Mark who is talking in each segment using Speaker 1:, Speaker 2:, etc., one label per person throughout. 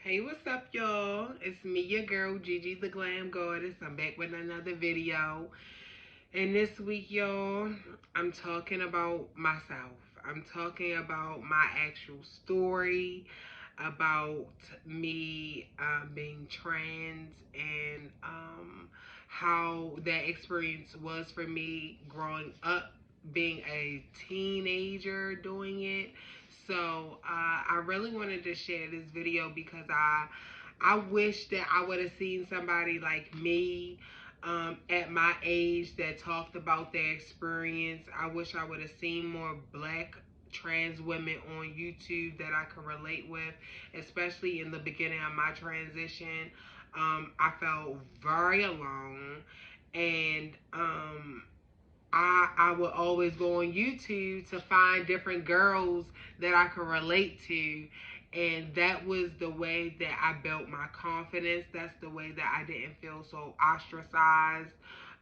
Speaker 1: Hey, what's up, y'all? It's me, your girl, Gigi the Glam Goddess. I'm back with another video. And this week, y'all, I'm talking about myself. I'm talking about my actual story, about me being trans, and how that experience was for me growing up, being a teenager doing it. So I really wanted to share this video because I wish that I would have seen somebody like me at my age that talked about their experience. I wish I would have seen more black trans women on YouTube that I could relate with, especially in the beginning of my transition. I felt very alone, and I would always go on YouTube to find different girls that I could relate to. And that was the way that I built my confidence. That's the way that I didn't feel so ostracized.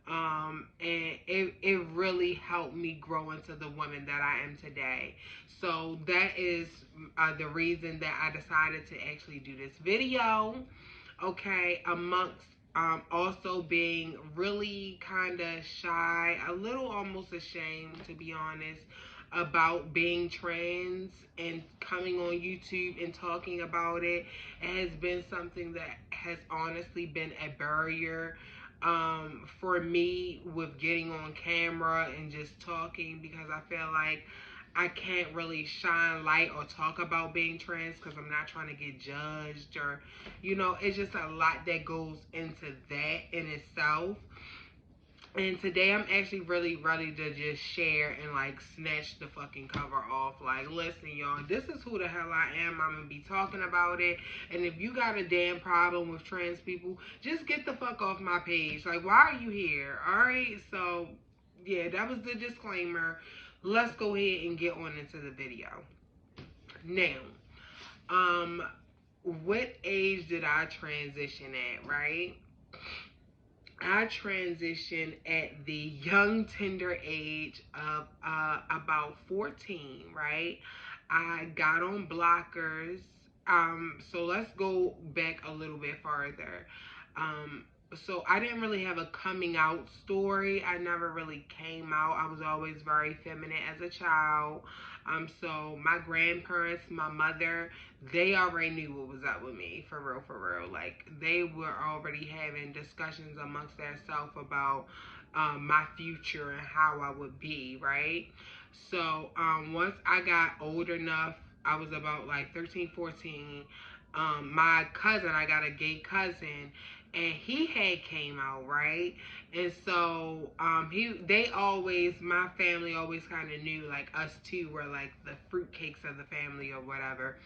Speaker 1: And it really helped me grow into the woman that I am today. So that is the reason that I decided to actually do this video. Okay, amongst also being really kind of shy, a little almost ashamed, to be honest, about being trans and coming on YouTube and talking about it. It has been something that has honestly been a barrier for me with getting on camera and just talking, because I feel like I can't really shine light or talk about being trans because I'm not trying to get judged, or it's just a lot that goes into that in itself. And today I'm actually really ready to just share and like snatch the fucking cover off. Like, listen, y'all, this is who the hell I am. I'm gonna be talking about it. And if you got a damn problem with trans people, just get the fuck off my page. Like, why are you here? Alright, so yeah, that was the disclaimer. Let's go ahead and get on into the video. Now, um, what age did I transition at, right? I transitioned at the young, tender age of about 14, right? I got on blockers. So let's go back a little bit farther. Um, so I didn't really have a coming out story. I never really came out. I was always very feminine as a child. So my grandparents, my mother, they already knew what was up with me, for real, for real. Like, they were already having discussions amongst themselves about my future and how I would be, right? So once I got old enough, I was about like 13, 14. My cousin, I got a gay cousin, and he had came out, right? And so they always, my family always kind of knew, like, us two were like the fruitcakes of the family or whatever.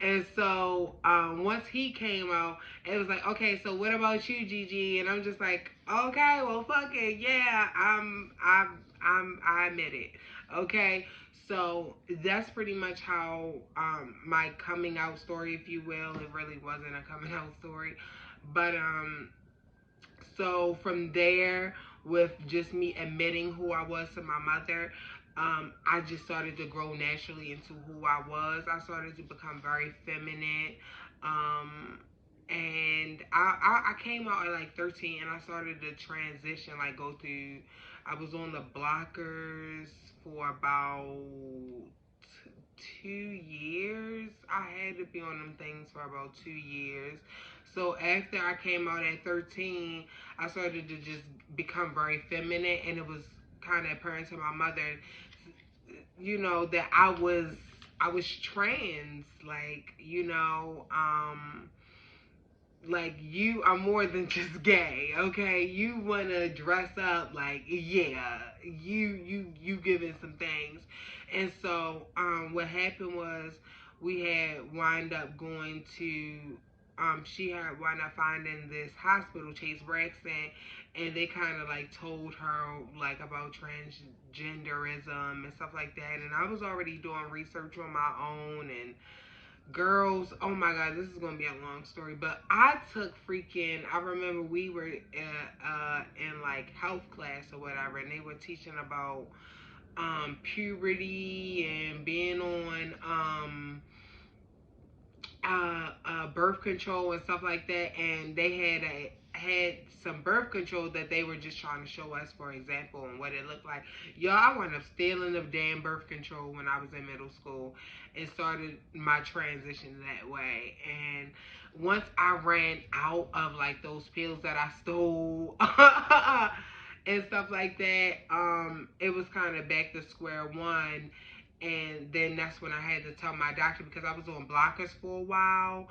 Speaker 1: And so once he came out, it was like, okay, so what about you, Gigi? And I'm just like, okay, well, fuck it, yeah, I admit it, okay. So that's pretty much how my coming out story, if you will. It really wasn't a coming out story, but so from there, with just me admitting who I was to my mother, I just started to grow naturally into who I was. I started to become very feminine. And I came out at like 13, and I started to transition, like go through, I was on the blockers for about 2 years. I had to be on them things for about 2 years. So after I came out at 13, I started to just become very feminine, and it was kind of apparent to my mother, that I was trans, like, like, you are more than just gay, okay? You wanna dress up, like, yeah, you giving some things. And so what happened was, we had wind up going to she had wound up finding this hospital, Chase Braxton, and they kind of like told her like about transgenderism and stuff like that. And I was already doing research on my own, and girls, oh my god, this is gonna be a long story, but I took freaking, I remember we were in like health class or whatever, and they were teaching about puberty and being on birth control and stuff like that, and they had some birth control that they were just trying to show us, for example, and what it looked like. Y'all, I wound up stealing the damn birth control when I was in middle school and started my transition that way. And once I ran out of like those pills that I stole and stuff like that, it was kind of back to square one. And then that's when I had to tell my doctor, because I was on blockers for a while,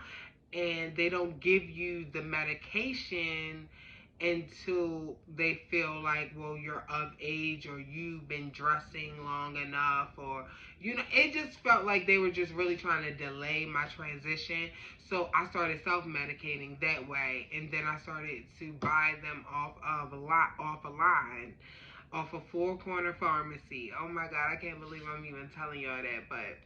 Speaker 1: and they don't give you the medication until they feel like, well, you're of age, or you've been dressing long enough, or it just felt like they were just really trying to delay my transition. So I started self-medicating that way, and then I started to buy them off a line, off a Four Corner Pharmacy. Oh my God, I can't believe I'm even telling y'all that. But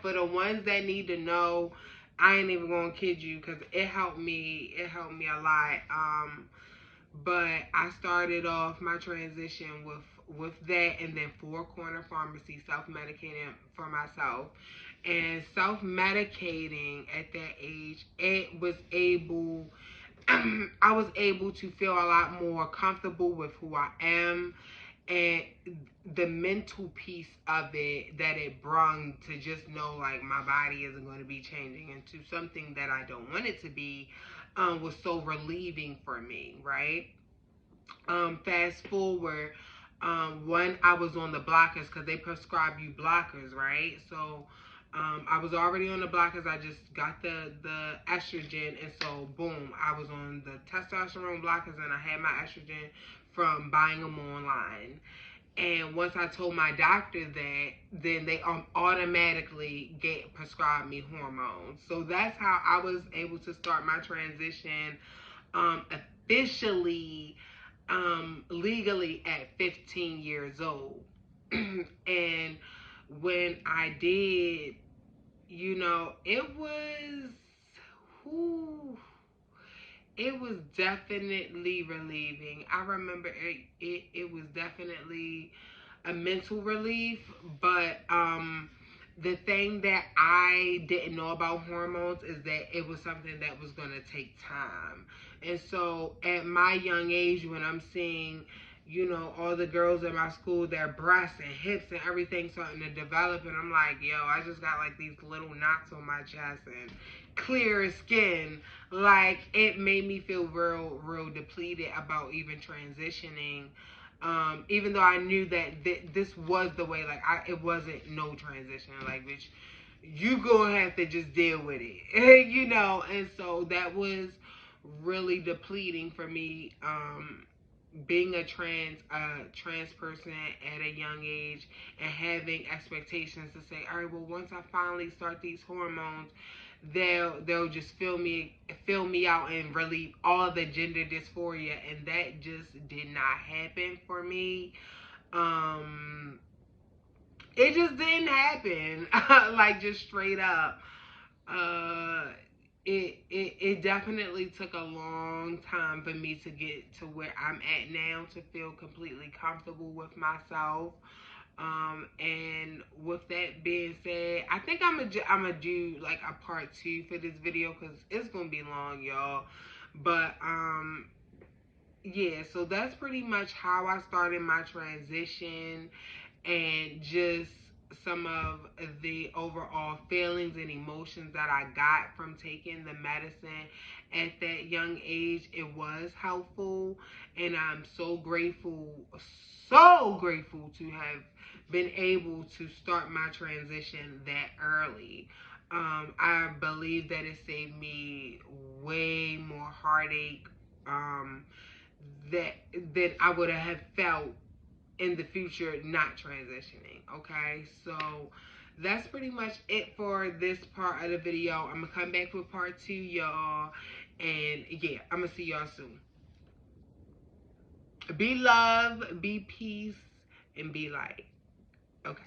Speaker 1: for the ones that need to know, I ain't even gonna kid you, because it helped me. It helped me a lot. But I started off my transition with that, and then Four Corner Pharmacy, self-medicating for myself. And self-medicating at that age, it was able I was able to feel a lot more comfortable with who I am, and the mental piece of it that it brung, to just know like my body isn't going to be changing into something that I don't want it to be, was so relieving for me, right? Fast forward, when I was on the blockers, because they prescribe you blockers, right? So I was already on the blockers. I just got the estrogen, and so boom, I was on the testosterone blockers, and I had my estrogen from buying them online. And once I told my doctor that, then they automatically get prescribed me hormones. So that's how I was able to start my transition, officially, legally at 15 years old. And when I did, it was, whew, it was definitely relieving. I remember it was definitely a mental relief, but the thing that I didn't know about hormones is that it was something that was going to take time. And so at my young age, when I'm seeing, all the girls in my school, their breasts and hips and everything starting to develop, and I'm like, yo, I just got like these little knots on my chest and clear skin. Like, it made me feel real depleted about even transitioning. Even though I knew that this was the way, like, it wasn't no transition. Like, bitch, you gonna have to just deal with it, And so that was really depleting for me. Being a trans person at a young age, and having expectations to say, all right, well, once I finally start these hormones, they'll just fill me out and relieve all the gender dysphoria, and that just did not happen for me. Um, it just didn't happen, like, just straight up. Uh, it definitely took a long time for me to get to where I'm at now, to feel completely comfortable with myself. And with that being said, I think I'm gonna do like a part two for this video, because it's gonna be long, y'all. But yeah, so that's pretty much how I started my transition, and just some of the overall feelings and emotions that I got from taking the medicine at that young age. It was helpful, and I'm so grateful to have been able to start my transition that early. I believe that it saved me way more heartache, um, that I would have felt in the future not transitioning. Okay, so that's pretty much it for this part of the video. I'm gonna come back with part two, y'all, and yeah, I'm gonna see y'all soon. Be love, be peace, and be light. Okay.